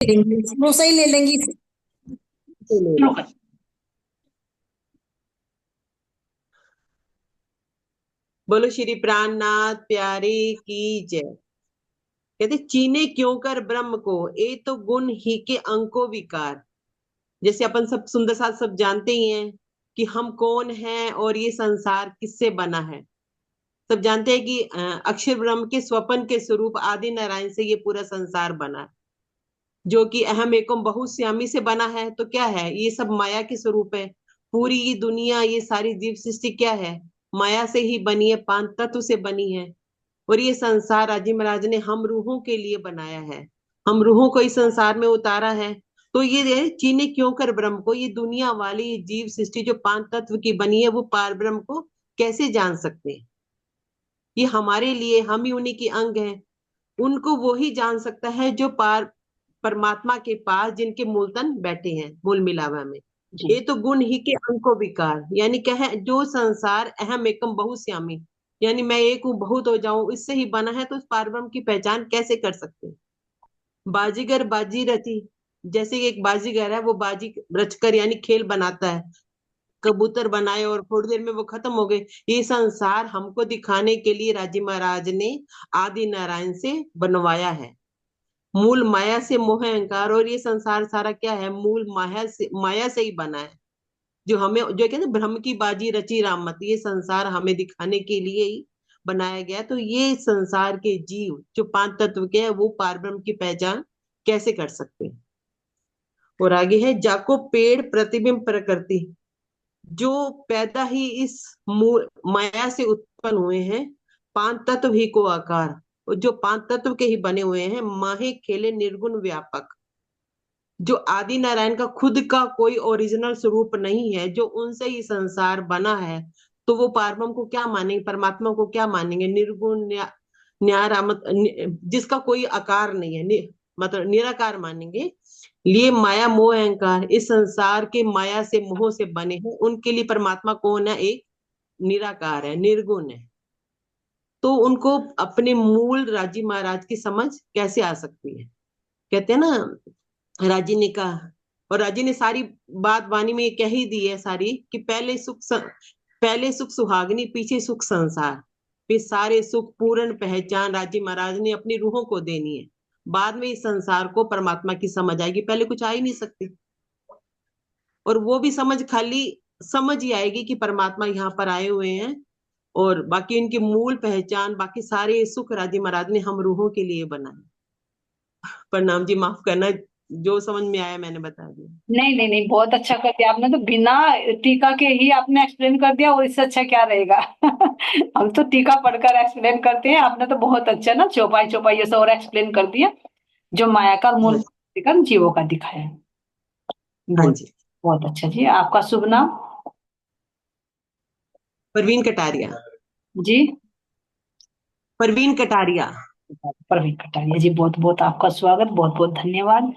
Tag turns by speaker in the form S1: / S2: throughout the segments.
S1: डोसा ही ले लेंगी।
S2: बोलो श्री प्राणनाथ प्यारे की जय। कहते चीने क्यों कर ब्रह्म को, ए तो गुण ही के अंको विकार। जैसे अपन सब सुंदर साथ सब जानते ही हैं कि हम कौन हैं और ये संसार किससे बना है। सब जानते हैं कि अक्षर ब्रह्म के स्वपन के स्वरूप आदि नारायण से ये पूरा संसार बना है, जो कि अहम एवं बहुश्यामी से बना है। तो क्या है, ये सब माया के स्वरूप है। पूरी ये दुनिया, ये सारी जीव सृष्टि क्या है, माया से ही बनी है, पांच तत्व से बनी है। और ये संसार राजी महाराज ने हम रूहों के लिए बनाया है, हम रूहों को इस संसार में उतारा है। तो ये चीने क्यों कर ब्रह्म को, ये दुनिया वाली ये जीव सृष्टि जो पांच तत्व की बनी है, वो पार ब्रह्म को कैसे जान सकते हैं। ये हमारे लिए, हम ही उन्हीं की अंग हैं। उनको वो ही जान सकता है जो पार परमात्मा के पास, जिनके मूलतन बैठे हैं मूल मिलावा में। ये
S1: जी।
S2: तो गुण ही के अंको विकार, यानी क्या है, जो संसार अहम एकम बहुश्यामी, यानी मैं एक हूँ बहुत हो जाऊं, इससे ही बना है। तो उस पारब्रह्म की पहचान कैसे कर सकते हैं। बाजीगर बाजी रची, जैसे एक बाजीगर है, वो बाजी रचकर यानी खेल बनाता है, कबूतर बनाए और थोड़ी देर में वो खत्म हो गए। ये संसार हमको दिखाने के लिए राजी महाराज ने आदि नारायण से बनवाया है। मूल माया से मोह अहंकार, और ये संसार सारा क्या है, मूल माया से ही बना है। जो हमें, जो कहते हैं ब्रह्म की बाजी रची रामत, ये संसार हमें दिखाने के लिए ही बनाया गया। तो ये संसार के जीव जो पांच तत्व के हैं, वो पारब्रह्म की पहचान कैसे कर सकते हैं। और आगे है, जाको पेड़ प्रतिबिंब प्रकृति, जो पैदा ही इस माया से उत्पन्न हुए हैं, पांच तत्व ही को आकार, और जो पांच तत्व के ही बने हुए हैं, माहे खेले निर्गुण व्यापक। जो आदि नारायण का खुद का कोई ओरिजिनल स्वरूप नहीं है, जो उनसे ही संसार बना है, तो वो पारब्रह्म को क्या मानेंगे, परमात्मा को क्या मानेंगे, निर्गुण न्यारामत, जिसका कोई आकार नहीं है, मतलब निराकार मानेंगे। लिए माया मोह अहंकार, इस संसार के माया से मोह से बने हैं, उनके लिए परमात्मा कौन है, एक निराकार है, निर्गुण है। तो उनको अपने मूल राजी महाराज की समझ कैसे आ सकती है। कहते हैं ना, राजी ने कहा, और राजी ने सारी बात वाणी में ये कह ही दी है सारी, कि पहले सुख सुहागनी, पीछे सुख संसार। फिर सारे सुख पूर्ण पहचान राजी महाराज ने अपनी रूहों को देनी है। बाद में इस संसार को परमात्मा की समझ आएगी, पहले कुछ आ ही नहीं सकती। और वो भी समझ खाली समझ ही आएगी कि परमात्मा यहाँ पर आए हुए हैं, और बाकी इनकी मूल पहचान, बाकी सारे सुख राजी महाराज ने हम रूहों के लिए बनाए। प्रणाम जी, माफ करना, जो समझ में आया मैंने बता दिया।
S1: नहीं नहीं नहीं, बहुत अच्छा कर दिया आपने, तो बिना टीका के ही आपने एक्सप्लेन कर दिया, और इससे अच्छा क्या रहेगा। हम तो टीका पढ़कर एक्सप्लेन करते हैं, आपने तो बहुत अच्छा ना चौपाई चौपाई ये सब और एक्सप्लेन कर दिया, जो माया का मूल दिखा, जीवों का दिखाया है।
S2: हाँ
S1: बहुत
S2: जी।
S1: बहुत अच्छा जी। आपका शुभ नाम?
S2: परवीन कटारिया।
S1: जी।
S2: परवीन कटारिया।
S1: प्रवीण कटारिया जी, बहुत बहुत आपका स्वागत, बहुत बहुत धन्यवाद।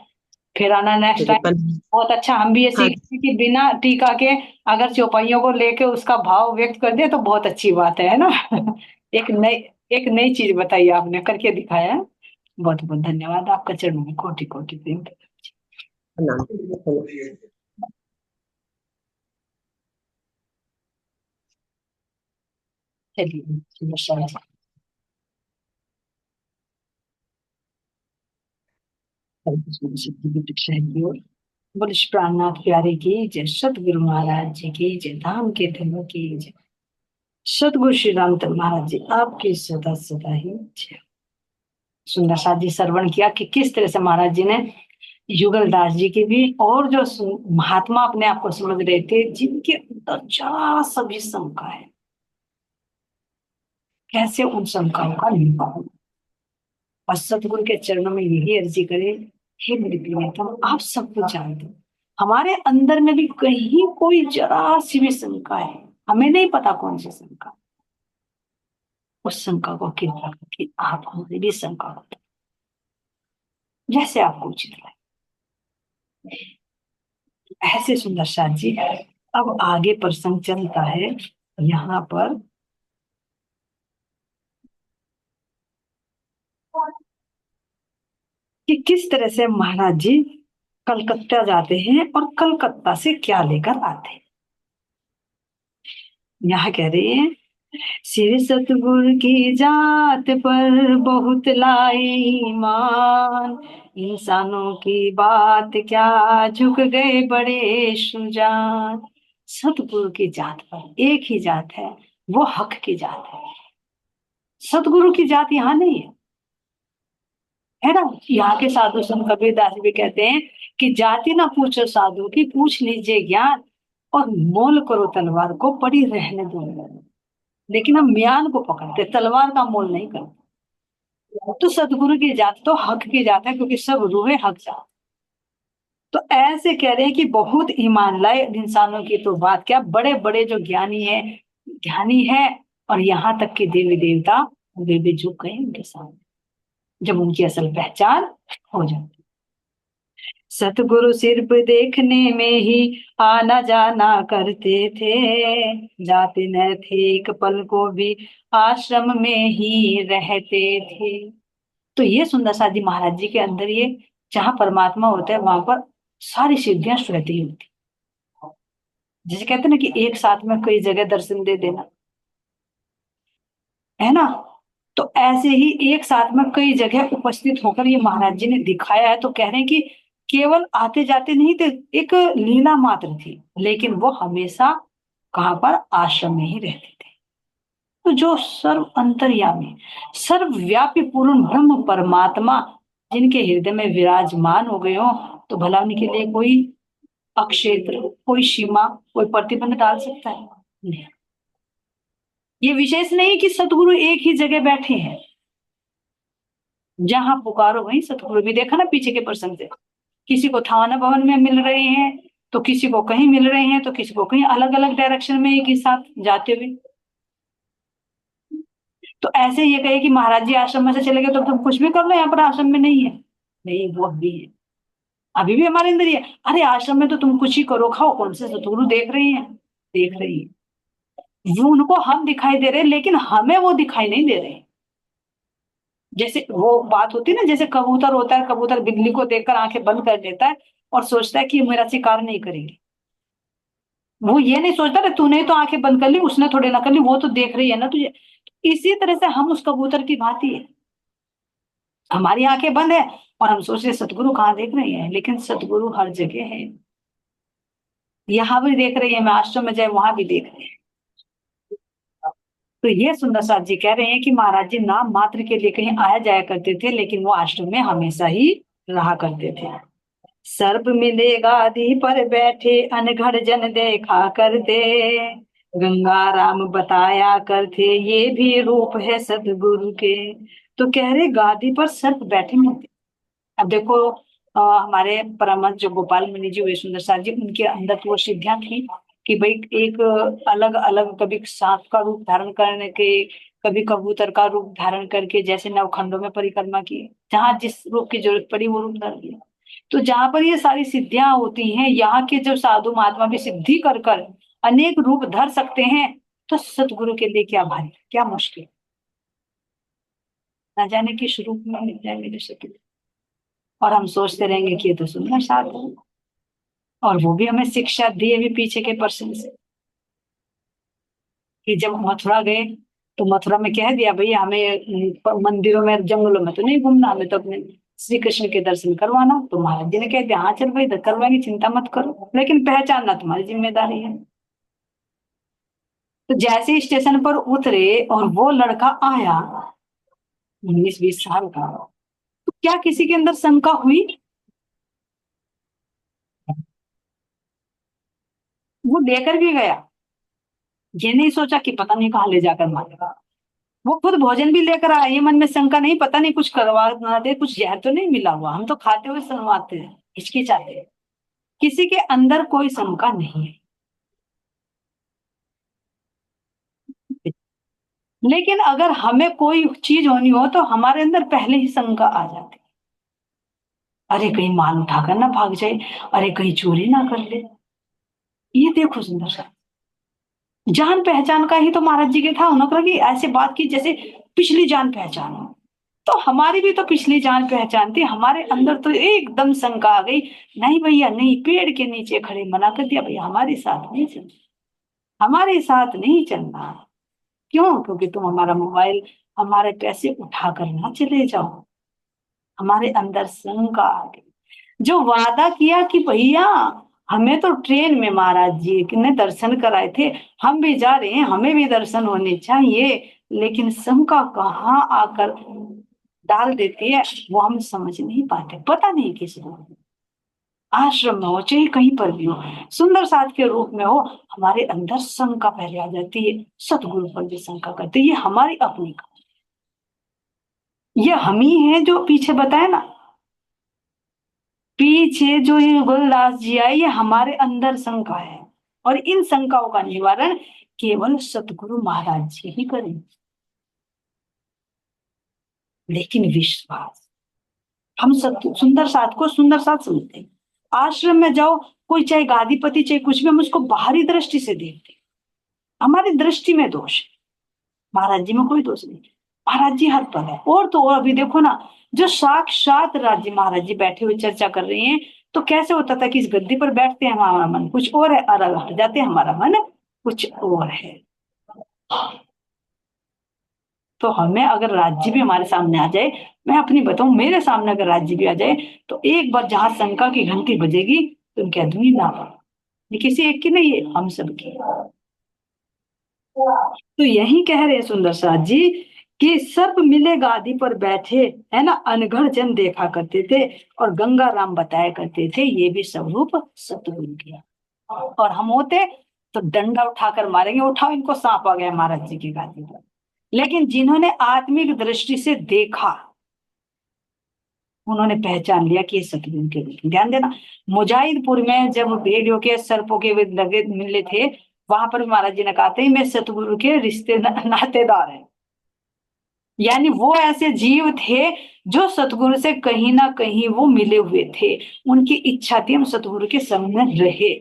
S1: फिर आना नेक्स्ट
S2: चलिए
S1: टाइम। बहुत अच्छा, हम भी ये
S2: हाँ।
S1: सीखेंगे कि बिना टीका के अगर चौपाइयों को लेके उसका भाव व्यक्त कर दे तो बहुत अच्छी बात है ना। एक नई एक नई चीज बताई, आपने करके दिखाया है। बहुत बहुत धन्यवाद आपका, चरणों में कोटि कोटि प्रेम।
S2: प्रणाम।
S1: चलिए नमस्कार जी। हरे कृष्ण सिद्धि की दीक्षा की ओर। बोले श्री प्राणनाथ प्यारे की जय, सतगुरु महाराज जी की जय, धाम के धर्म की जय, सतगुरु श्री रामचंद्र महाराज जी आपकी सदा सदा ही जय। सुंदर सा जी श्रवण किया कि किस तरह से महाराज जी ने युगल दास जी की भी, और जो महात्मा अपने आप को समझ रहे थे, जिनके अंदर जरा सभी शंका है, कैसे उन शंकाओं का निवारण। और सतगुरु के चरणों में यही अर्जी करें, हे मेरे प्रियतम, आप सब कुछ जानते हो, हमारे अंदर में भी कहीं कोई जरा सी भी शंका है, हमें नहीं पता कौन सी शंका, उस शंका को कृपा करके आप हमारी भी शंका को, जैसे आपको उचित लगे। ऐसे सुंदर साथ जी। अब आगे प्रसंग चलता है यहाँ पर, कि किस तरह से महाराज जी कलकत्ता जाते हैं और कलकत्ता से क्या लेकर आते हैं। यहाँ कह रही है, श्री सतगुरु की जात पर बहुत लाए ईमान, इंसानों की बात क्या झुक गए बड़े सुजान। सतगुरु की जात पर, एक ही जात है, वो हक की जात है। सतगुरु की जात यहाँ नहीं है ना। यहाँ के साधु संत कबीरदास भी कहते हैं कि जाति ना पूछो साधु की, पूछ लीजिए ज्ञान, और मोल करो तलवार को, पड़ी रहने दो। लेकिन हम म्यान को पकड़ते, तलवार का मोल नहीं करते। तो सदगुरु की जात तो हक की जात है, क्योंकि सब रूहे हक जात। तो ऐसे कह रहे हैं कि बहुत ईमान लाए इंसानों की तो बात क्या, बड़े बड़े जो ज्ञानी है, ज्ञानी है, और यहाँ तक कि देवी देवता वे भी झुक गए उनके सामने जब उनकी असल पहचान हो जाती। सतगुरु सिर्फ देखने में ही आना जाना करते थे, जाते न थे एक पल को भी, आश्रम में ही रहते थे। तो ये सुंदर सा जी महाराज जी के अंदर ये, जहाँ परमात्मा होता है वहां पर सारी सिद्धियां स्वतः ही होती, जिसे कहते हैं ना कि एक साथ में कई जगह दर्शन दे देना, है ना। तो ऐसे ही एक साथ में कई जगह उपस्थित होकर ये महाराज जी ने दिखाया है। तो कह रहे हैं कि केवल आते जाते नहीं थे, एक लीला मात्र थी, लेकिन वो हमेशा कहाँ पर, आश्रम में ही रहते थे। तो जो सर्व अंतर्यामी, सर्वव्यापी पूर्ण ब्रह्म परमात्मा जिनके हृदय में विराजमान हो गए हो, तो भला उनके लिए कोई अक्षेत्र, कोई सीमा, कोई प्रतिबंध डाल सकता है? नहीं। ये विशेष नहीं कि सतगुरु एक ही जगह बैठे हैं, जहां पुकारो वहीं सतगुरु भी। देखा ना पीछे के प्रसंग से, किसी को थाना भवन में मिल रहे हैं, तो किसी को कहीं मिल रहे हैं, तो किसी को कहीं, अलग अलग डायरेक्शन में एक ही साथ जाते हुए। तो ऐसे ये कहे कि महाराज जी आश्रम में से चले गए तो तुम कुछ भी कर लो, यहाँ पर आश्रम में नहीं है। नहीं, वो अभी है, अभी भी हमारे अंदर ही है। अरे आश्रम में तो तुम कुछ ही करो, खाओ, कौन से सतगुरु देख रही है? देख रही है। वो उनको हम दिखाई दे रहे हैं, लेकिन हमें वो दिखाई नहीं दे रहे। जैसे वो बात होती है ना, जैसे कबूतर होता है, कबूतर बिल्ली को देखकर आंखें बंद कर देता है और सोचता है कि ये मेरा शिकार नहीं करेगी। वो ये नहीं सोचता रे, तूने तो आंखें बंद कर ली, उसने थोड़े ना कर ली, वो तो देख रही है ना तुझे। इसी तरह से हम उस कबूतर की भांति है, हमारी आंखें बंद है और हम सोच रहे सतगुरु कहाँ देख रहे हैं, लेकिन सतगुरु हर जगह है। यहाँ भी देख रही है, मैं आश्रम में जाए वहां भी देख रहे हैं। तो ये सुंदर साथ जी कह रहे हैं कि महाराज जी नाम मात्र के लिए कहीं आया जाया करते थे, लेकिन वो आश्रम में हमेशा ही रहा करते थे। सर्प मिले गादी पर बैठे, अनघड़ जन देखा करते, गंगा राम बताया करते, ये भी रूप है सतगुरु के। तो कह रहे गादी पर सर्प बैठे मिलते। अब देखो, हमारे परमहंस जो गोपाल मुनि जी हुए सुंदर साथ जी, उनके अंदर तो वो सिद्धियां थी कि भाई एक अलग अलग, कभी सांप का रूप धारण करने के, कभी कबूतर का रूप धारण करके, जैसे नवखंडों में परिक्रमा की, जहाँ जिस रूप की जरूरत पड़ी वो रूप धारण किया। तो जहां पर ये सारी सिद्धियां होती हैं, यहाँ के जो साधु महात्मा भी सिद्धि कर कर अनेक रूप धर सकते हैं, तो सतगुरु के लिए क्या भारी, क्या मुश्किल। न जाने किस रूप में मिल जाए मेरे सतगुरु, और हम सोचते रहेंगे कि ये तो सुंदर साधु है। और वो भी हमें शिक्षा दी अभी पीछे के पर्सन से, कि जब मथुरा गए तो मथुरा में कह दिया भैया हमें मंदिरों में जंगलों में तो नहीं घूमना, हमें तो अपने श्री कृष्ण के दर्शन करवाना। तो महाराज जी ने कह दिया हाँ चल भाई करवाएंगे, चिंता मत करो, लेकिन पहचानना तुम्हारी जिम्मेदारी है। तो जैसे ही स्टेशन पर उतरे और वो लड़का आया, 19-20 साल का, तो क्या किसी के अंदर शंका हुई? वो लेकर भी गया, ये नहीं सोचा कि पता नहीं कहाँ ले जाकर मारेगा। वो खुद भोजन भी लेकर आया, ये मन में शंका नहीं, पता नहीं कुछ करवा ना दे, कुछ जहर तो नहीं मिला हुआ, हम तो खाते हुए शर्माते हैं, हिचकिचाते हैं। किसी के अंदर कोई शंका नहीं है। लेकिन अगर हमें कोई चीज होनी हो तो हमारे अंदर पहले ही शंका आ जाती है। अरे कहीं माल उठाकर ना भाग जाए, अरे कहीं चोरी ना कर ले। ये देखो सुंदर सा जान पहचान का ही तो महाराज जी के था, उन्होंने कहा कि ऐसे बात की जैसे पिछली जान पहचान हो। तो हमारी भी तो पिछली जान पहचान थी, हमारे अंदर तो एकदम शंका आ गई, नहीं भैया नहीं, पेड़ के नीचे खड़े मना कर दिया, भैया हमारे साथ नहीं चलना, हमारे साथ नहीं चलना। क्यों? क्योंकि तुम हमारा मोबाइल, हमारे पैसे उठा कर ना चले जाओ। हमारे अंदर शंका आ गई। जो वादा किया कि भैया हमें तो ट्रेन में महाराज जी ने दर्शन कराए थे, हम भी जा रहे हैं, हमें भी दर्शन होने चाहिए, लेकिन शंका कहाँ आकर डाल देती है वो हम समझ नहीं पाते, पता नहीं किस रूप में। आश्रम में हो चाहे कहीं पर भी हो, सुंदर साथ के रूप में हो, हमारे अंदर शंका पहले आ जाती है। सतगुरु पर भी शंका करते हैं, ये हमारी अपनी का, ये हम ही है जो पीछे बताए ना, पीछे जो ये गुलदास जी आए, ये हमारे अंदर शंका है, और इन शंकाओं का निवारण केवल सतगुरु महाराज जी ही करें। लेकिन विश्वास, हम सब सुंदर साथ को सुंदर साथ समझते हैं। आश्रम में जाओ, कोई चाहे गादीपति चाहे कुछ भी, हम उसको बाहरी दृष्टि से देखते हैं, हमारी दृष्टि में दोष है, महाराज जी में कोई दोष नहीं। महाराज जी हर पल है। और तो और अभी देखो ना, जो साक्षात राज्य महाराज जी बैठे हुए चर्चा कर रहे हैं, तो कैसे होता था कि इस गद्दी पर बैठते हैं हमारा मन कुछ और है, और हट जाते हैं हमारा मन कुछ और है। तो हमें अगर राज्य भी हमारे सामने आ जाए, मैं अपनी बताऊं, मेरे सामने अगर राज्य भी आ जाए, तो एक बार जहां शंका की घंटी बजेगी तो कह दूंगी ना, ये किसी एक की नहीं है, हम सबकी। तो यही कह रहे हैं सुंदर साथ जी कि सर्प मिले गादी पर बैठे, है ना, अनघड़ जन देखा करते थे, और गंगा राम बताया करते थे, ये भी स्वरूप सतगुरु के। और हम होते तो डंडा उठाकर मारेंगे, उठाओ इनको, सांप आ गया महाराज जी की गादी पर। लेकिन जिन्होंने आत्मिक दृष्टि से देखा, उन्होंने पहचान लिया कि ये सतगुरु के रूप हैं। ध्यान देना, मुजाहिदपुर में जब भेड़ियों के सर्पों के वे लगे मिले थे, वहां पर महाराज जी ने कहा था मैं सतगुरु के रिश्ते नातेदार है। यानी वो ऐसे जीव थे जो सतगुरु से कहीं ना कहीं वो मिले हुए थे, उनकी इच्छा थी हम सतगुरु के संग में रहे,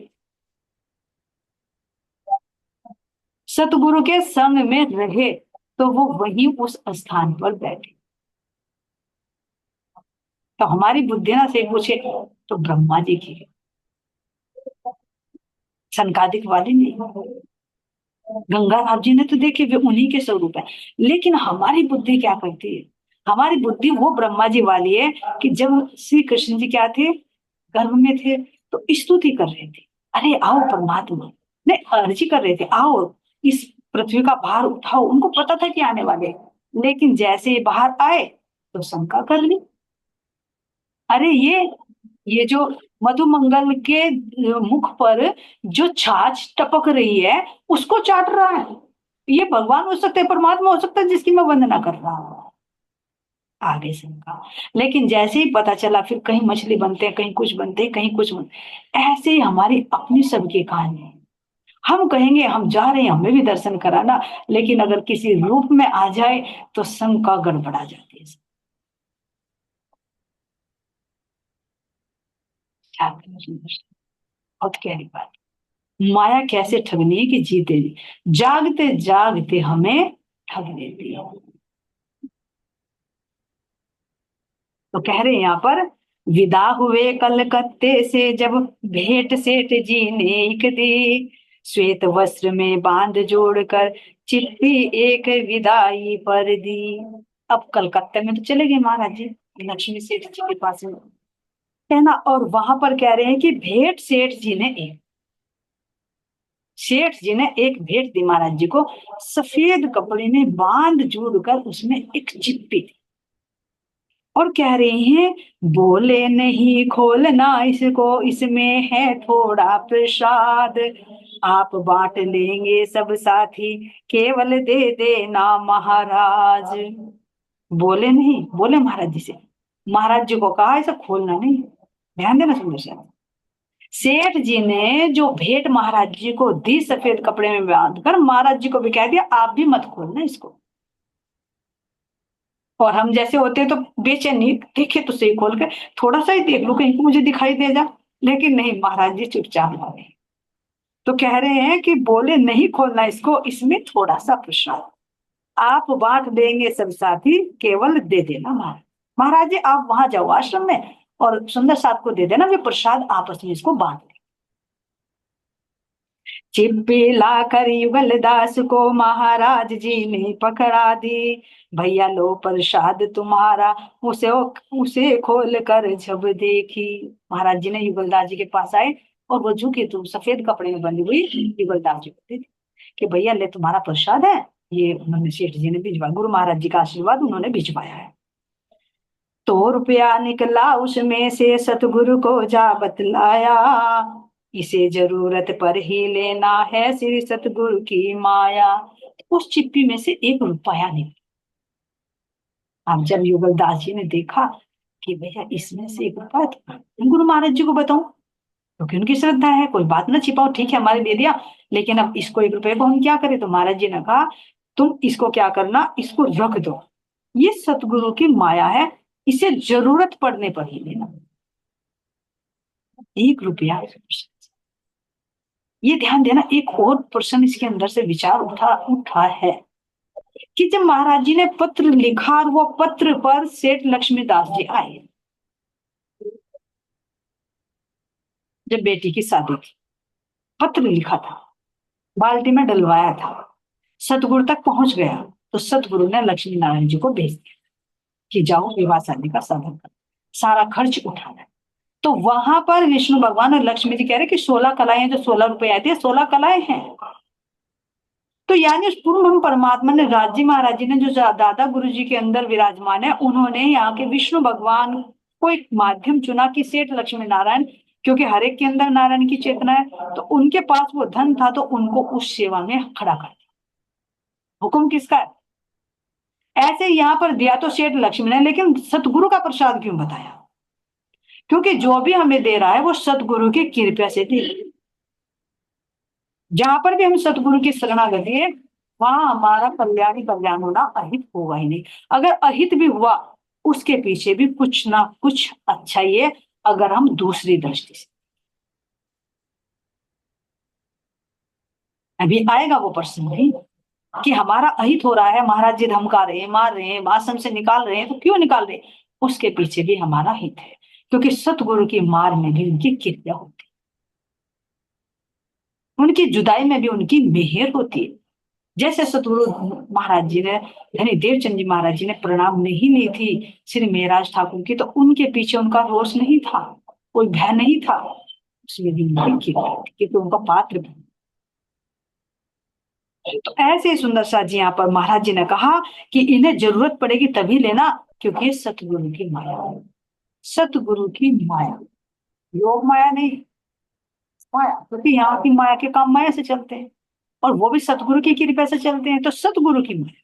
S1: सतगुरु के संग में रहे, तो वो वहीं उस स्थान पर बैठे। तो हमारी बुद्धि ना से पूछे तो ब्रह्मा जी की है, सनकादिक वाली नहीं। गंगा राम जी ने तो देखे वे उन्हीं के स्वरूप है, लेकिन हमारी बुद्धि क्या करती है, हमारी बुद्धि वो ब्रह्मा जी वाली है कि जब श्री कृष्ण जी क्या थे, गर्भ में थे, तो स्तुति कर रहे थे, अरे आओ परमात्मा, ने अर्जी कर रहे थे, आओ इस पृथ्वी का भार उठाओ, उनको पता था कि आने वाले, लेकिन जैसे ही बाहर आए तो शंका कर ली, अरे ये जो मधुमंगल के मुख पर जो छाछ टपक रही है उसको चाट रहा है, ये भगवान हो सकते हैं, परमात्मा हो सकता है जिसकी मैं वंदना कर रहा हूँ। आगे से कहा, लेकिन जैसे ही पता चला, फिर कहीं मछली बनते हैं, कहीं कुछ बनते हैं, कहीं कुछ बनते हैं। ऐसे ही हमारी अपनी सबकी कहानी है। हम कहेंगे हम जा रहे हैं, हमें भी दर्शन कराना, लेकिन अगर किसी रूप में आ जाए तो शंका गड़बड़ा जाती है। क्या करें? बहुत गहरी बात। माया कैसे ठगनी है कि जीते नहीं, जागते जागते हमें ठग लेती है। तो कह रहे हैं यहाँ पर, विदा हुए कलकत्ते से जब भेंट सेठ जी ने एक दी, श्वेत वस्त्र में बांध जोड़कर चिट्ठी एक विदाई पर दी। अब कलकत्ते में तो चले गए महाराज जी लक्ष्मी सेठ जी के पास में, है ना, और वहां पर कह रहे हैं कि भेंट सेठ जी ने एक, सेठ जी ने एक भेंट दी महाराज जी को, सफेद कपड़े में बांध जोड़ कर उसमें एक चिप्पी थी, और कह रहे हैं बोले नहीं खोलना इसको, इसमें है थोड़ा प्रसाद, आप बांट लेंगे सब साथी, केवल दे देना महाराज। बोले नहीं, बोले महाराज जी से, महाराज जी को कहा ऐसा खोलना नहीं। ध्यान देना सुंदर से, सेठ जी ने जो भेंट महाराज जी को दी सफेद कपड़े में बांध कर, महाराज जी को भी कह दिया आप भी मत खोलना इसको। और हम जैसे होते हैं तो बेचैनी, देखे तो सही खोल के, थोड़ा सा ही देख लो कहीं को मुझे दिखाई दे जा, लेकिन नहीं, महाराज जी चुपचाप रहे। तो कह रहे हैं कि बोले नहीं खोलना इसको, इसमें थोड़ा सा प्रसाद। आप बांट देंगे सब साथी, केवल दे देना महाराज। महाराज जी आप वहां जाओ आश्रम में और सुंदर साथ को दे देना, वे प्रसाद आपस में इसको बांट। चिप्पी लाकर युगल दास को महाराज जी ने पकड़ा दी, भैया लो प्रसाद तुम्हारा, उसे उसे खोल कर जब देखी। महाराज जी ने युगल दास जी के पास आए और वो झुके तो सफेद कपड़े में बंधी हुई युगल दास जी को दी कि भैया ले तुम्हारा प्रसाद है, ये उन्होंने सेठ जी ने भिजवाया, गुरु महाराज जी का आशीर्वाद उन्होंने भिजवाया है। तो रुपया निकला उसमें से सतगुरु को जा बतलाया, इसे जरूरत पर ही लेना है श्री सतगुरु की माया। उस चिप्पी में से 1 रुपया निकला। अब जब युगल दास जी ने देखा कि भैया इसमें से 1 रुपया, तो गुरु महाराज जी को बताऊं, क्योंकि उनकी श्रद्धा है, कोई बात ना छिपाओ, ठीक है हमारे दे दिया, लेकिन अब इसको 1 रुपये को हम क्या करें। तो महाराज जी ने कहा तुम इसको क्या करना, इसको रख दो, ये सतगुरु की माया है, इसे जरूरत पड़ने पर ही लेना। 1 रुपया। ये ध्यान देना, एक और प्रश्न इसके अंदर से विचार उठा उठा है कि जब महाराज जी ने पत्र लिखा और वो पत्र पर सेठ लक्ष्मीदास जी आए, जब बेटी की शादी थी, पत्र लिखा था, बाल्टी में डलवाया था, सतगुरु तक पहुंच गया, तो सतगुरु ने लक्ष्मी नारायण जी को भेज दिया कि जाओ विवाह शादी का साधन कर, सारा खर्च उठाना। तो वहां पर विष्णु भगवान और लक्ष्मी जी कह रहे कि 16 कलाएं, जो 16 रुपए आए थे 16 कलाएं हैं। तो यानी उस पूर्ण ब्रह्म परमात्मा ने, राज जी महाराज जी ने जो दादा गुरु जी के अंदर विराजमान है, उन्होंने यहाँ के विष्णु भगवान को एक माध्यम चुना कि सेठ लक्ष्मी नारायण, क्योंकि हर एक के अंदर नारायण की चेतना है, तो उनके पास वो धन था, तो उनको उस सेवा में खड़ा कर दिया। हुक्म किसका है? ऐसे यहाँ पर दिया तो सेठ लक्ष्मी ने, लेकिन सतगुरु का प्रसाद क्यों बताया? क्योंकि जो भी हमें दे रहा है वो सतगुरु की कृपा से दे। जहां पर भी हम सतगुरु की शरणागति है, वहां हमारा कल्याण ही कल्याण होना, अहित होगा ही नहीं। अगर अहित भी हुआ, उसके पीछे भी कुछ ना कुछ अच्छा ही है, अगर हम दूसरी दृष्टि से। अभी आएगा वो प्रश्न भी कि हमारा अहित हो रहा है, महाराज जी धमका रहे हैं, मार रहे हैं, आश्रम से निकाल रहे हैं, तो क्यों निकाल रहे हैं? उसके पीछे भी हमारा हित है, क्योंकि सतगुरु की मार में भी उनकी कृपा होती है, उनकी जुदाई में भी उनकी मेहर होती है। जैसे सतगुरु महाराज जी ने, यानी देवचंद जी महाराज जी ने प्रणाम नहीं ली थी श्री मेहराज ठाकुर की, तो उनके पीछे उनका रोष नहीं था, कोई भय नहीं था, उसमें भी उनकी कृपा थी, क्योंकि उनका पात्र भी। तो ऐसे ही सुंदर सा जी यहाँ पर महाराज जी ने कहा कि इन्हें जरूरत पड़ेगी तभी लेना, क्योंकि ये सतगुरु की माया है। सतगुरु की माया, योग माया नहीं, माया, क्योंकि यहाँ की माया के काम माया से चलते हैं, और वो भी सतगुरु की कृपा से चलते हैं, तो सतगुरु की माया।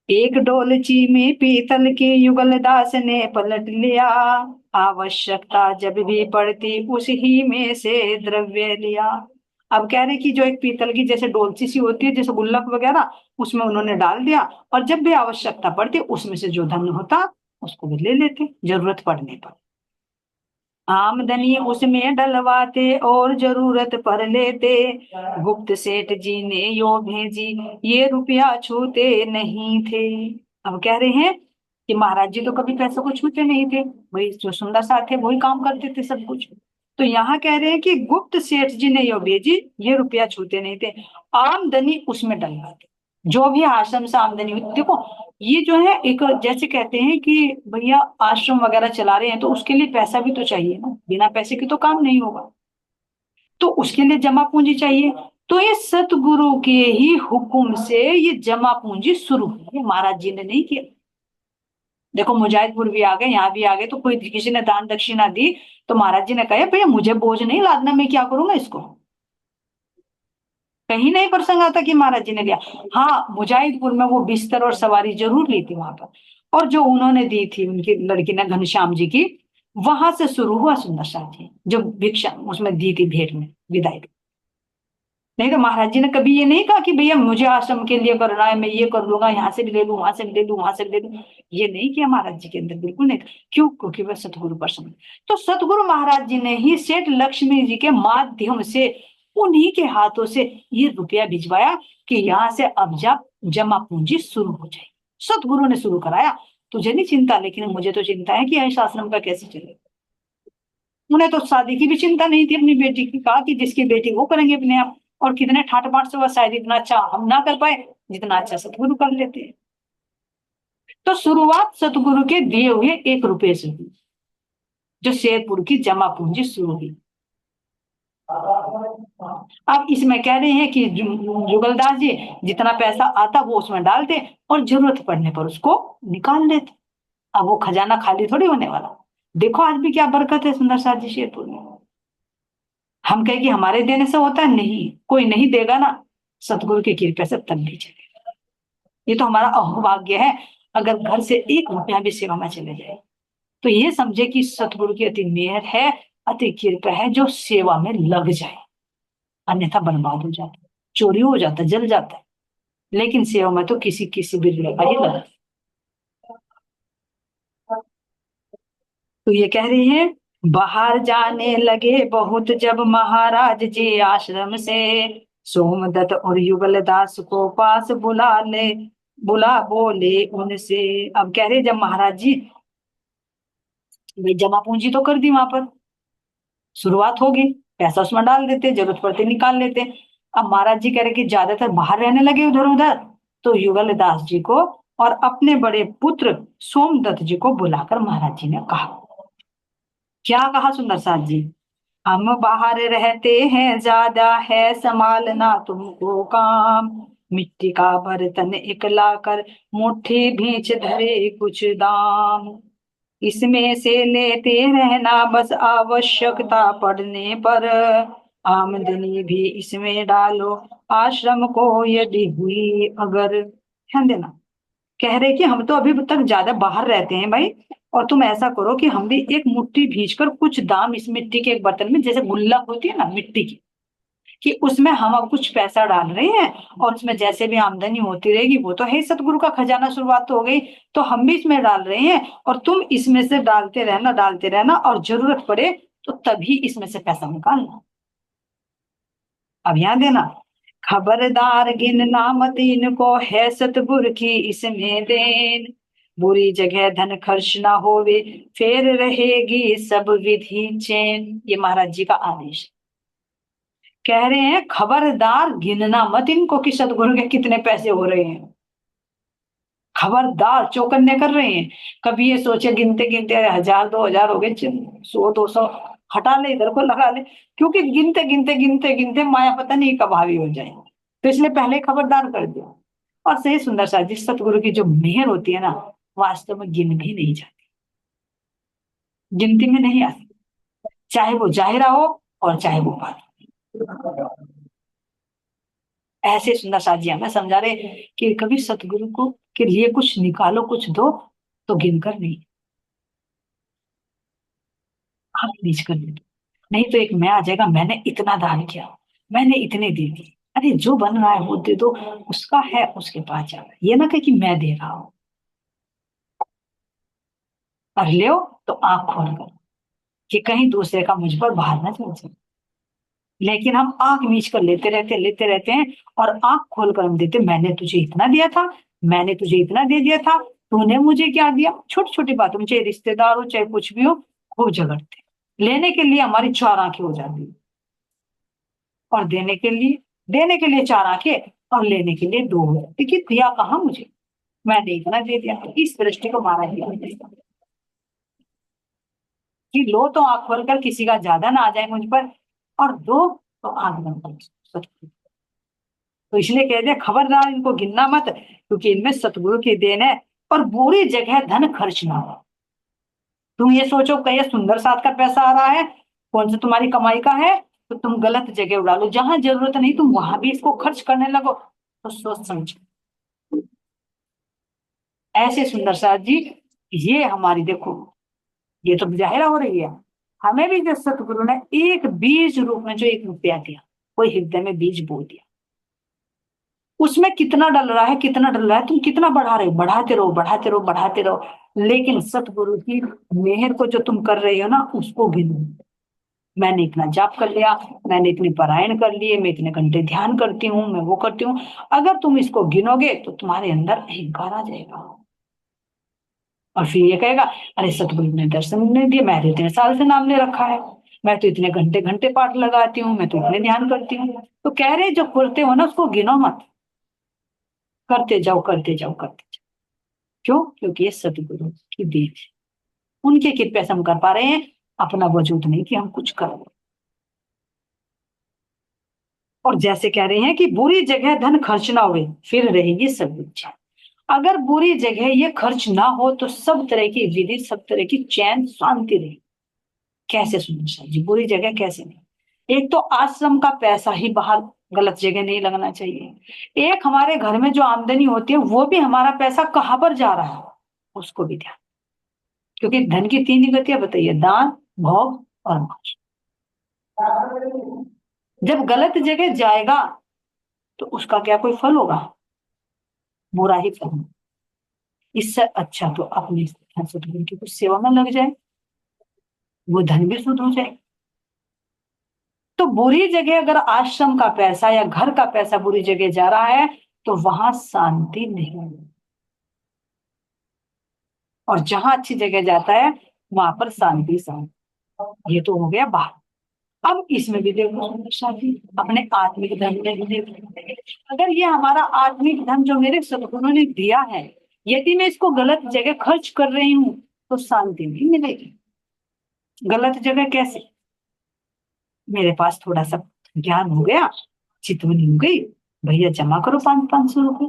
S1: एक डोलची में पीतल के युगल दास ने पलट लिया, आवश्यकता जब भी पड़ती उस ही में से द्रव्य लिया। अब कह रहे कि जो एक पीतल की जैसे डोलची सी होती है, जैसे गुल्लक वगैरह, उसमें उन्होंने डाल दिया, और जब भी आवश्यकता पड़ती उसमें से जो धन होता उसको भी ले लेते जरूरत पड़ने पर। आमदनी उसमें डलवाते और जरूरत पर लेते, गुप्त सेठ जी ने यो भेजी, ये रुपया छूते नहीं थे। अब कह रहे हैं कि महाराज जी तो कभी पैसों को छूते नहीं थे, वही जो सुंदर साथ थे वही काम करते थे सब कुछ। तो यहाँ कह रहे हैं कि गुप्त सेठ जी ने यो भेजी, ये रुपया छूते नहीं थे, आमदनी उसमें डलवाते, जो भी आश्रम से आमदनी हुई। देखो ये जो है एक, जैसे कहते हैं कि भैया आश्रम वगैरह चला रहे हैं तो उसके लिए पैसा भी तो चाहिए ना, बिना पैसे के तो काम नहीं होगा, तो उसके लिए जमा पूंजी चाहिए। तो ये सतगुरु के ही हुक्म से ये जमा पूंजी शुरू हुई, महाराज जी ने नहीं किया। देखो मुजाहिदपुर भी आ गए, यहाँ भी आ गए, तो कोई किसी ने दान दक्षिणा दी, तो महाराज जी ने कहा भैया मुझे बोझ नहीं लादना, मैं क्या करूंगा इसको। कहीं नहीं प्रसंग आता कि महाराज जी ने दिया। हाँ मुजाहिदपुर में वो बिस्तर और सवारी जरूर ली थी वहां पर, और जो उन्होंने दी थी उनकी लड़की ने घनश्याम जी की, वहां से शुरू हुआ सुंदर साथी, जो भिक्षा उसमें दी थी भेंट में विदाई। नहीं तो महाराज जी ने कभी ये नहीं कहा कि भैया मुझे आश्रम के लिए करना है, मैं ये कर लूंगा, यहाँ से भी ले लूं, वहां से भी ले लूं, वहां से भी ले लूं, ये नहीं किया महाराज जी के अंदर, बिल्कुल नहीं। क्यों? क्योंकि वह सतगुरु पर समझ। तो सतगुरु महाराज जी ने ही सेठ लक्ष्मी जी के माध्यम से उन्हीं के हाथों से ये रुपया भिजवाया कि यहाँ से अब जमा पूंजी शुरू हो जाए। सतगुरु ने शुरू कराया। तुझे नहीं चिंता, लेकिन मुझे तो चिंता है कि ऐसा आश्रम का कैसे चले। उन्हें तो शादी की भी चिंता नहीं थी अपनी बेटी की। कहा कि जिसकी बेटी वो करेंगे अपने आप। और कितने ठाट बाट से, वह शायद इतना अच्छा हम ना कर पाए जितना अच्छा सतगुरु कर लेते हैं। तो शुरुआत सतगुरु के दिए हुए 1 रुपए से हुई, जो शेरपुर की जमा पूंजी शुरू हुई। अब इसमें कह रहे हैं कि जुगलदास जी जितना पैसा आता वो उसमें डालते और जरूरत पड़ने पर उसको निकाल लेते। अब वो खजाना खाली थोड़ी होने वाला। देखो आज भी क्या बरकत है सुंदर साथ जी शेरपुर में। हम कहे कि हमारे देने से होता है, नहीं, कोई नहीं देगा ना, सतगुरु की कृपा से तब भी चलेगा। ये तो हमारा अहोभाग्य है अगर घर से 1 रुपया भी सेवा में चले जाए। तो ये समझे कि सतगुरु की अति मेहर है, अति कृपा है, जो सेवा में लग जाए। अन्यथा बर्बाद हो जाता है, चोरी हो जाता है, जल जाता है। लेकिन सेवा में तो किसी किसी बिरले का ही लगा। तो ये कह रही है, बाहर जाने लगे बहुत जब महाराज जी आश्रम से, सोमदत्त और युगल दास को पास बुला बोले उनसे। अब कह रहे जब महाराज जी, भाई जमा पूंजी तो कर दी वहां पर, शुरुआत होगी, पैसा उसमें डाल देते, जरूरत पड़ते निकाल लेते। अब महाराज जी कह रहे कि ज्यादातर बाहर रहने लगे उधर उधर। तो युगल दास जी को और अपने बड़े पुत्र सोमदत्त जी को बुलाकर महाराज जी ने कहा। क्या कहा सुंदर साथ जी? हम बाहर रहते हैं, ज्यादा है संभालना तुमको काम। मिट्टी का बर्तन इकला कर मुट्ठी भींच धरे कुछ दाम। इसमें से लेते रहना बस आवश्यकता पड़ने पर। आमदनी भी इसमें डालो आश्रम को यदि हुई अगर। ध्यान देना, कह रहे कि हम तो अभी तक ज्यादा बाहर रहते हैं भाई, और तुम ऐसा करो कि हम भी एक मुट्ठी भींच कर कुछ दाम इस मिट्टी के एक बर्तन में, जैसे गुल्लक होती है ना मिट्टी की, कि उसमें हम अब कुछ पैसा डाल रहे हैं और उसमें जैसे भी आमदनी होती रहेगी, वो तो है सतगुरु का खजाना, शुरुआत तो हो गई, तो हम भी इसमें डाल रहे हैं और तुम इसमें से डालते रहना और जरूरत पड़े तो तभी इसमें से पैसा निकालना। अब यहाँ देना, खबरदार गिनना मत इनको है सतगुर की इसमें देन। बुरी जगह धन खर्च ना होवे फिर रहेगी सब विधि चैन। ये महाराज जी का आदेश है। कह रहे हैं खबरदार गिनना मत इनको कि सतगुरु के कितने पैसे हो रहे हैं। खबरदार, चौकन्ने कर रहे हैं। कभी ये सोचे गिनते गिनते 1000 2000 हो गए, 100 200 हटा ले, इधर को लगा ले, क्योंकि गिनते गिनते माया पता नहीं कब हावी हो जाए। तो इसलिए पहले खबरदार कर दिया। और सही सुंदर सा जिस सतगुरु की जो मेहर होती है ना, वास्तव में गिन भी नहीं जाती, गिनती में नहीं आती, चाहे वो जाहिरा हो और चाहे वो बात। ऐसे सुंदर साथ जी हमें समझा रहे कि कभी सतगुरु को के लिए कुछ निकालो, कुछ दो, तो गिनकर नहीं, आप नीच कर दे। नहीं तो एक मैं आ जाएगा, मैंने इतना दान किया, मैंने इतने दे दिए। अरे जो बन रहा है वो दे दो, उसका है उसके पास जाना, ये ना कहे कि मैं दे रहा हूं। और ले तो आंख खोल कर, कि कहीं दूसरे का मुझ पर भार ना चल जाए। लेकिन हम आंख मीच कर लेते रहते हैं और आंख खोल कर हम देते, मैंने तुझे इतना दिया था, मैंने तुझे इतना दे दिया था, तूने मुझे क्या दिया। छोटी छोटी बातों में, चाहे रिश्तेदार हो चाहे कुछ भी हो, खूब झगड़ते। लेने के लिए हमारी 4 आंखें हो जाती है, और देने के लिए 4 आंखें, और लेने के लिए 2 हो जाती, कि दिया कहाँ मुझे, मैंने इतना दे दिया। तो इस दृष्टि को माना गया है कि लो तो आंख खोलकर, किसी का ज्यादा ना आ जाए मुझ पर, और दो तो आंख बंद कर। तो इसलिए कहते हैं खबरदार इनको गिनना मत, क्योंकि इनमें सतगुरु की देन है। और बुरी जगह धन खर्च ना हो। तुम ये सोचो कि ये सुंदर साथ का पैसा आ रहा है, कौन सा तुम्हारी कमाई का है, तो तुम गलत जगह उड़ा लो, जहां जरूरत नहीं तुम वहां भी इसको खर्च करने लगो, तो सोच समझ। ऐसे सुंदर साथ जी, ये हमारी देखो, ये तो जाहिरा हो रही है। हमें भी जो सतगुरु ने एक बीज रूप में जो 1 रुपया दिया, कोई हृदय में बीज बो दिया, उसमें कितना डल रहा है, कितना डल रहा है, तुम कितना बढ़ा रहे हो, बढ़ाते रहो बढ़ाते रहो बढ़ाते रहो। लेकिन सतगुरु की मेहर को जो तुम कर रहे हो ना, उसको गिनो। मैंने इतना जाप कर लिया, मैंने इतनी पारायण कर लिए, मैं इतने घंटे ध्यान करती हूँ, मैं वो करती हूँ। अगर तुम इसको गिनोगे तो तुम्हारे अंदर अहंकार आ जाएगा और फिर ये कहेगा, अरे सतगुरु ने दर्शन नहीं दिए, मैं तो इतने साल से नाम ले रखा है, मैं तो इतने घंटे घंटे पाठ लगाती हूँ, मैं तो इतने ध्यान करती हूँ। तो कह रहे जो करते हो ना उसको गिनो मत, करते जाओ करते जाओ करते जाओ। क्यों? क्योंकि ये सतगुरु की देन है, उनके कृपया से हम कर पा रहे हैं, अपना वजूद नहीं कि हम कुछ कर रहे हैं। और जैसे कह रहे हैं कि बुरी जगह धन खर्च ना हुए फिर रहेगी सब इच्छा। अगर बुरी जगह ये खर्च ना हो तो सब तरह की विधि, सब तरह की चैन शांति रहेगी। कैसे सुनो सर जी, बुरी जगह कैसे नहीं? एक तो आश्रम का पैसा ही बाहर गलत जगह नहीं लगना चाहिए। एक हमारे घर में जो आमदनी होती है वो भी हमारा पैसा कहाँ पर जा रहा है उसको भी ध्यान। क्योंकि धन की तीन ही गतियां बताइए, दान, भोग और मोक्ष। जब गलत जगह जाएगा तो उसका क्या कोई फल होगा? बुरा ही फल होगा। इससे अच्छा तो अपने सदगुरु की कुछ सेवा में लग जाए, वो धन भी शुद्ध हो जाए। तो बुरी जगह अगर आश्रम का पैसा या घर का पैसा बुरी जगह जा रहा है तो वहां शांति नहीं है। और जहां अच्छी जगह जाता है वहां पर शांति शांति। ये तो हो गया बाहर। अब इसमें भी देखो समस्या थी, अपने आत्मिक धन में भी देखो। अगर ये हमारा आत्मिक धन जो मेरे सदगुरु ने दिया है, यदि मैं इसको गलत जगह खर्च कर रही हूँ तो शांति नहीं मिलेगी। गलत जगह कैसे? मेरे पास थोड़ा सा ज्ञान हो गया, चितवनी हो गई, भैया जमा करो 500-500 रुपए,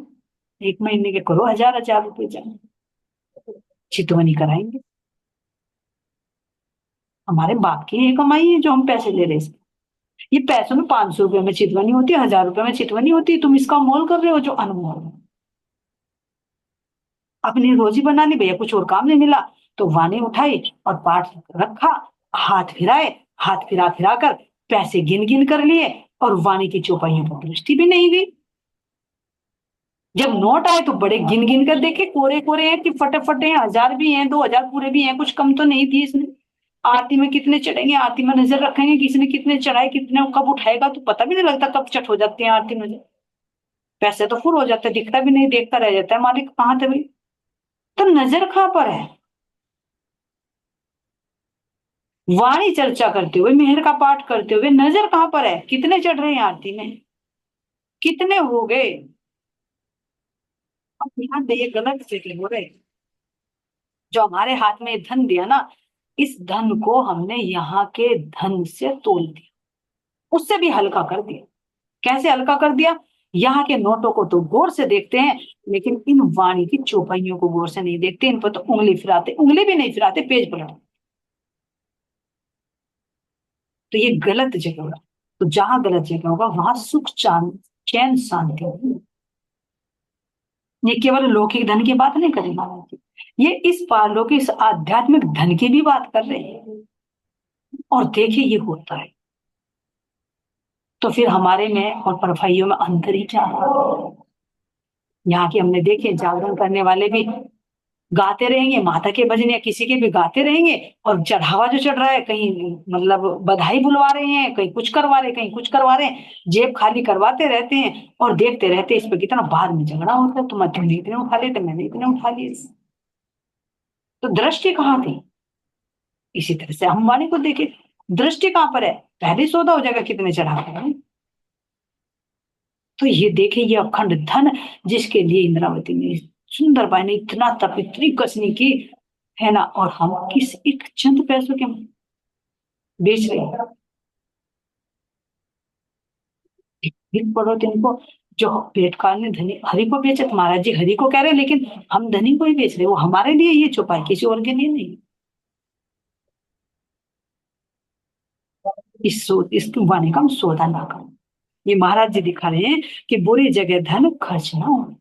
S1: एक महीने के करो 1000-1000 रुपए जमा, चितवनी कराएंगे। हमारे बाप की ये कमाई है जो हम पैसे ले रहे हैं। ये पैसों में 500 रुपए में चितवनी होती है, 1000 रुपए में चितवनी होती है, तुम इसका मोल कर रहे हो जो अनमोल है। अपनी रोजी बना ली, भैया कुछ और काम नहीं मिला तो वाणी उठाई और पाठ रखा, हाथ फिराए, हाथ फिरा फिरा कर पैसे गिन गिन कर लिए और वाणी की चौपाइयों पर दृष्टि भी नहीं गई। जब नोट आए तो बड़े गिन गिन कर देखे, कोरे कोरे हैं कि फटे फटे हैं, 1000 भी हैं, 2000 पूरे भी हैं, कुछ कम तो नहीं थी इसने। आरती में कितने चढ़ेंगे, आरती में नजर रखेंगे किसने कितने चढ़ाए, कितने कब उठाएगा तो पता भी नहीं लगता कब चट हो जाती है आरती में। पैसे तो फुल हो जाते, दिखता भी नहीं, देखता रह जाता है मालिक कहाँ थे भाई। तो नजर कहाँ पर है? वाणी चर्चा करते हुए, मेहर का पाठ करते हुए नजर कहाँ पर है? कितने चढ़ रहे हैं आरती में, कितने हो गए? अब ध्यान दे, ये गलत जगह हो रहे। जो हमारे हाथ में धन दिया ना, इस धन को हमने यहाँ के धन से तोल दिया, उससे भी हल्का कर दिया। कैसे हल्का कर दिया? यहाँ के नोटों को तो गौर से देखते हैं, लेकिन इन वाणी की चौपाइयों को गौर से नहीं देखते, इन पर तो उंगली फिराते, उंगली भी नहीं फिराते, पेज पलट। तो ये गलत जगह होगा। तो जहां गलत जगह होगा वहां सुख चैन शांति होगी। ये केवल लौकिक धन की बात नहीं कर रही महाराज जी, ये इस पारलौकिक, इस आध्यात्मिक धन की भी बात कर रहे हैं। और देखिए ये होता है तो फिर हमारे में और परफाइयों में अंतर ही क्या है? यहाँ की हमने देखे जागरण करने वाले भी गाते रहेंगे, माता के भजन या किसी के भी गाते रहेंगे, और चढ़ावा जो चढ़ रहा है कहीं मतलब बधाई बुलवा रहे हैं, कहीं कुछ करवा रहे हैं, कहीं कुछ करवा रहे हैं, जेब खाली करवाते रहते हैं और देखते रहते हैं इस पे कितना बाद में झगड़ा होता है, तुमने इतने उठा लिए तो मैंने इतने उठा लिए। तो दृष्टि कहाँ थी? इसी तरह से हम वाणी को देखे, दृष्टि कहाँ पर है? पहले सौदा हो जाएगा कितने चढ़ा है। तो ये देखे, ये अखंड धन जिसके लिए इंद्रावती ने, सुंदर बाई ने इतना तप, इतनी कसनी की है ना, और हम किस एक चंद पैसों के बेच रहे हैं। फिर पढ़ो तो इनको, जो पेटकाल ने धनी हरि को बेचे, तो महाराज जी हरि को कह रहे हैं लेकिन हम धनी को ही बेच रहे हैं, वो हमारे लिए ये छुपा है, किसी और के लिए नहीं। इस वाणी का हम सौदा ना करो। ये महाराज जी दिखा रहे हैं कि बुरी जगह धन खर्च ना हो।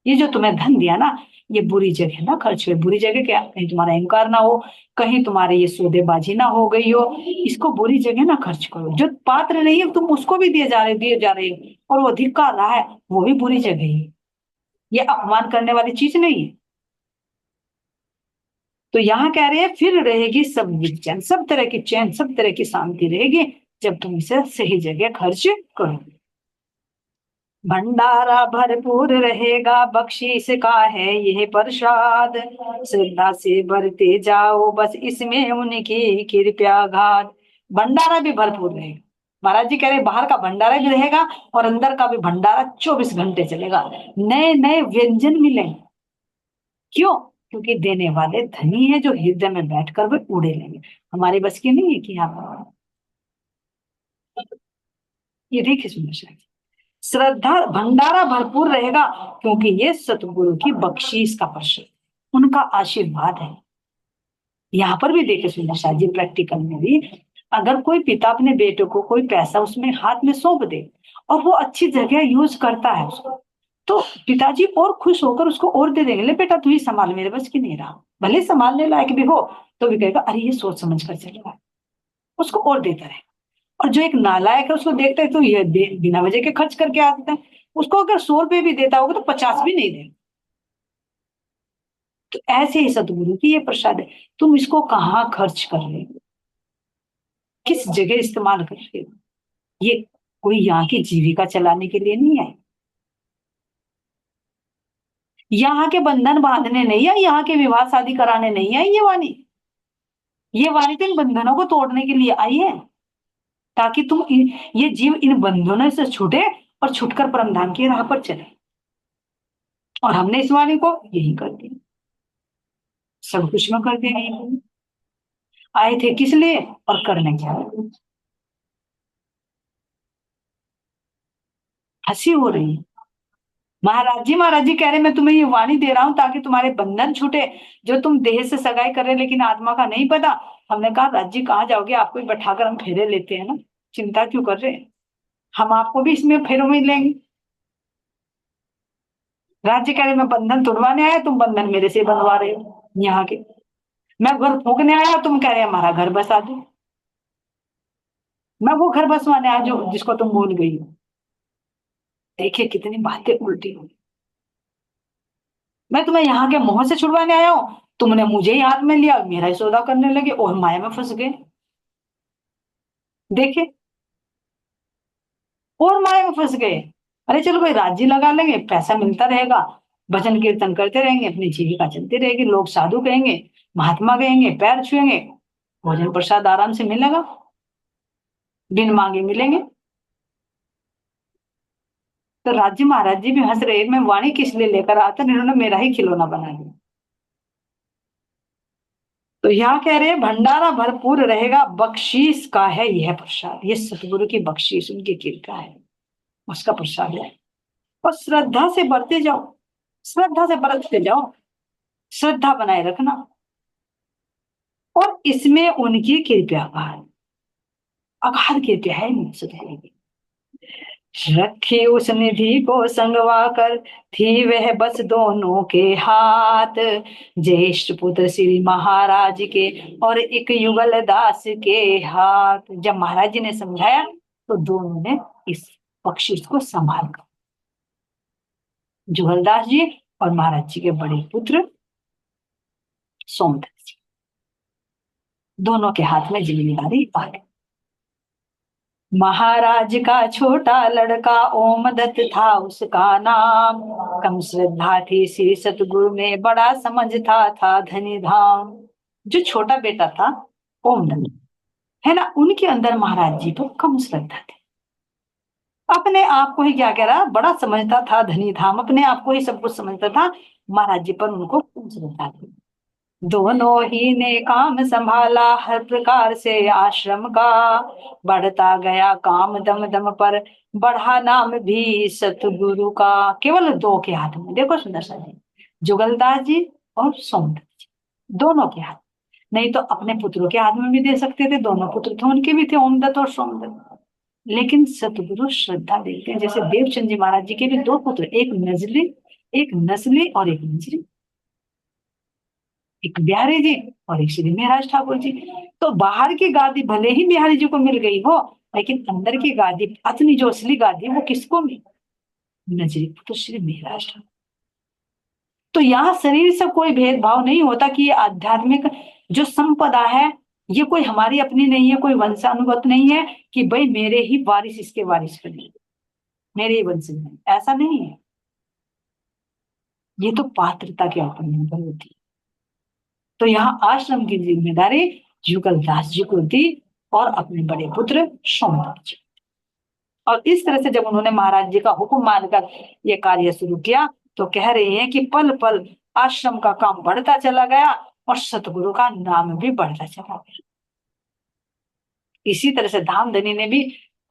S1: ये जो तुम्हें धन दिया ना, ये बुरी जगह ना खर्च हुए। बुरी जगह क्या? कहीं तुम्हारा अहंकार ना हो, कहीं तुम्हारे ये सौदेबाजी ना हो गई हो, इसको बुरी जगह ना खर्च करो। जो पात्र नहीं है तुम उसको भी दिए जा रहे हो, और वो धिक्कार रहा है, वो भी बुरी जगह ही है। ये अपमान करने वाली चीज नहीं है। तो यहाँ कह रहे हैं फिर रहेगी सब विचैन, सब तरह की चैन, सब तरह की शांति रहेगी जब तुम इसे सही जगह खर्च करोगे। भंडारा भरपूर रहेगा, बख्शीश का है यह प्रसाद, श्रद्धा से भरते जाओ बस इसमें उनकी कृपा घात। भंडारा भी भरपूर रहेगा, महाराज जी कह रहे बाहर का भंडारा भी रहेगा और अंदर का भी भंडारा 24 घंटे चलेगा। नए नए व्यंजन मिलेंगे। क्यों? क्योंकि देने वाले धनी है जो हृदय में बैठकर वे उड़े लेंगे। हमारे बस की नहीं है कि आप ये देखिए सुनिए शायद। श्रद्धा भंडारा भरपूर रहेगा क्योंकि ये सतगुरु की बख्शीश का प्रसाद, उनका आशीर्वाद है। यहाँ पर भी देखे सुनिए शायद जी, प्रैक्टिकल में भी अगर कोई पिता अपने बेटे को कोई पैसा उसमें हाथ में सौंप दे और वो अच्छी जगह यूज करता है उसको, तो पिताजी और खुश होकर उसको और दे देंगे, ले बेटा तू ही संभाल, मेरे बस की नहीं रहा। भले संभालने लायक भी हो तो भी कहेगा अरे ये सोच समझ कर चलेगा, उसको और देता रहे। और जो एक नालायक है उसको देखता है तो ये बिना वजह के खर्च करके आ जाता है, उसको अगर 100 रुपए भी देता होगा तो 50 भी नहीं देगा। तो ऐसे ही सतगुरु की ये प्रसाद है, तुम इसको कहाँ खर्च कर रहे हो, किस जगह इस्तेमाल कर रहे हो। ये कोई यहाँ की जीविका चलाने के लिए नहीं है, यहाँ के बंधन बांधने नहीं है, यहाँ के विवाह शादी कराने नहीं है ये वाणी। ये वाणी तो इन बंधनों को तोड़ने के लिए आई है, ताकि तुम ये जीव इन बंधनों से छूटे और छुटकर परम धाम की राह पर चले। और हमने इस वाणी को यही कर दिया, सब कुछ में कर दिया। आए थे किस लिए और करने क्या? हंसी हो रही है। महाराज जी कह रहे मैं तुम्हें ये वाणी दे रहा हूं ताकि तुम्हारे बंधन छूटे, जो तुम देह से सगाई कर रहे लेकिन आत्मा का नहीं पता। हमने कहा राज जी कहाँ जाओगे, आपको ही बैठाकर हम फेरे लेते हैं ना, चिंता क्यों कर रहे हैं, हम आपको भी इसमें फेरों में लेंगे। राज्य कह रहे मैं बंधन तोड़वाने आया, तुम बंधन मेरे से बनवा रहे हो यहाँ के। मैं घर फूकने आया, तुम कह रहे हमारा घर बसा दो। मैं वो घर बसवाने आया जो जिसको तुम भूल गई हो। देखिए कितनी बातें उल्टी हुई। मैं तुम्हें यहाँ के मोह से छुड़वाने आया हूँ, तुमने मुझे ही हाथ में लिया, मेरा ही सौदा करने लगे और माया में फंस गए। देखे, और माया में फंस गए। अरे चलो भाई राज्य लगा लेंगे, पैसा मिलता रहेगा, भजन कीर्तन करते रहेंगे, अपनी जीविका चलती रहेगी, लोग साधु कहेंगे, महात्मा कहेंगे, पैर छुएंगे, भोजन प्रसाद आराम से मिलेगा, बिन मांगे मिलेंगे। तो राज्य महाराज जी भी हंस रहे, मैं वाणी किस लिए लेकर आता, इन्होंने मेरा ही खिलौना बना दिया। तो यहाँ कह रहे हैं भंडारा भरपूर रहेगा, बख्शीश का है यह प्रसाद, ये सतगुरु की बख्शीश उनकी कृपा है, उसका प्रसाद है। और श्रद्धा से बढ़ते जाओ, श्रद्धा से बरतते जाओ, श्रद्धा बनाए रखना, और इसमें उनकी कृपा का अगाध कृपा है सतगुरु की। रखी उस निधि को संगवा कर, थी वह बस दोनों के हाथ, ज्येष्ठ पुत्र श्री महाराज के और एक युगल दास के हाथ। जब महाराज जी ने समझाया तो दोनों ने इस बख्शीश को संभाल कर, जुगलदास जी और महाराज जी के बड़े पुत्र सोमदत्त जी, दोनों के हाथ में जिम्मेदारी आ गई। महाराज का छोटा लड़का ओमदत्त था उसका नाम, कम श्रद्धा थी श्री सतगुरु में, बड़ा समझता था धनी धाम। जो छोटा बेटा था ओमदत्त है ना, उनके अंदर महाराज जी पर कम श्रद्धा थी, अपने आप को ही क्या कह रहा, बड़ा समझता था धनी धाम, अपने आप को ही सब कुछ समझता था, महाराज जी पर उनको कम श्रद्धा थी। दोनों ही ने काम संभाला हर प्रकार से आश्रम का, बढ़ता गया काम दम दम पर, बढ़ा नाम भी सतगुरु का। केवल दो के हाथ में, देखो सुंदर सा जी, जुगलदास जी और सोमदत्त जी, दोनों के हाथ। नहीं तो अपने पुत्रों के हाथ में भी दे सकते थे, दोनों पुत्र थे उनके भी थे, ओमदत्त और सोमदत्त। लेकिन सतगुरु श्रद्धा देते हैं। जैसे देवचंद जी महाराज जी के भी दो पुत्र, एक नजली और एक नजरी, एक बिहारी जी और एक श्री महाराज ठाकुर जी। तो बाहर की गादी भले ही बिहारी जी को मिल गई हो, लेकिन अंदर की गादी, अपनी जो असली गादी, वो किसको मिली, नजरी तो श्री महाराज ठाकुर। तो यहाँ शरीर से कोई भेदभाव नहीं होता कि ये आध्यात्मिक जो संपदा है ये कोई हमारी अपनी नहीं है, कोई वंशानुगत नहीं है कि भाई मेरे ही वारिस इसके वारिस बने, मेरे ही वंश में, ऐसा नहीं है। ये तो पात्रता के ऊपर निर्भर होती है। तो यहाँ आश्रम की जिम्मेदारी जुगल दास जी को दी और अपने बड़े पुत्र सोमदत्त जी। और इस तरह से जब उन्होंने महाराज जी का हुक्म मानकर ये कार्य शुरू किया तो कह रहे हैं कि पल पल आश्रम का काम बढ़ता चला गया और सतगुरु का नाम भी बढ़ता चला गया। इसी तरह से धामधनी ने भी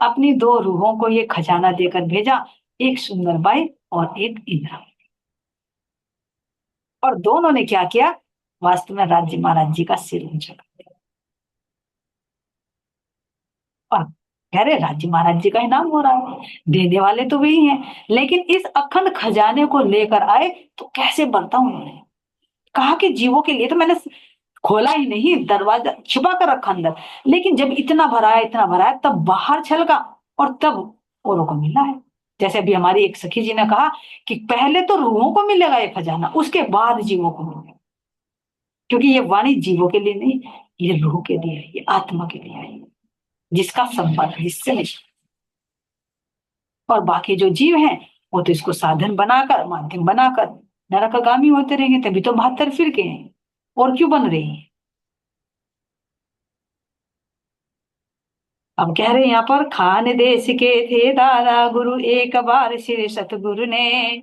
S1: अपनी दो रूहों को ये खजाना देकर भेजा, एक सुंदर बाई और एक इंद्रा। और दोनों ने क्या किया, वास्तव में राज्य महाराज जी का सिर ऊंचा कर दिया। और कह रहे राज्य महाराज जी का ही नाम हो रहा है, देने वाले तो वही हैं, लेकिन इस अखंड खजाने को लेकर आए तो कैसे बढ़ता उन्होंने। कहा कि जीवों के लिए तो मैंने खोला ही नहीं, दरवाजा छुपा कर रखा अंदर, लेकिन जब इतना भरा है इतना भरा है तब बाहर छलका और तब औरों को मिला है। जैसे अभी हमारी एक सखी जी ने कहा कि पहले तो रूहों को मिलेगा ये खजाना, उसके बाद जीवों को मिलेगा, क्योंकि ये वाणी जीवों के लिए नहीं, ये रूह के लिए है, ये आत्मा के लिए है, जिसका संपर्क जिससे नहीं। और बाकी जो जीव हैं वो तो इसको साधन बनाकर माध्यम बनाकर नरकगामी होते रहेंगे, तभी तो 72 फिरके हैं, और क्यों बन रही है। अब कह रहे हैं यहाँ पर खान देश के थे दादा गुरु, एक बार श्री सतगुरु ने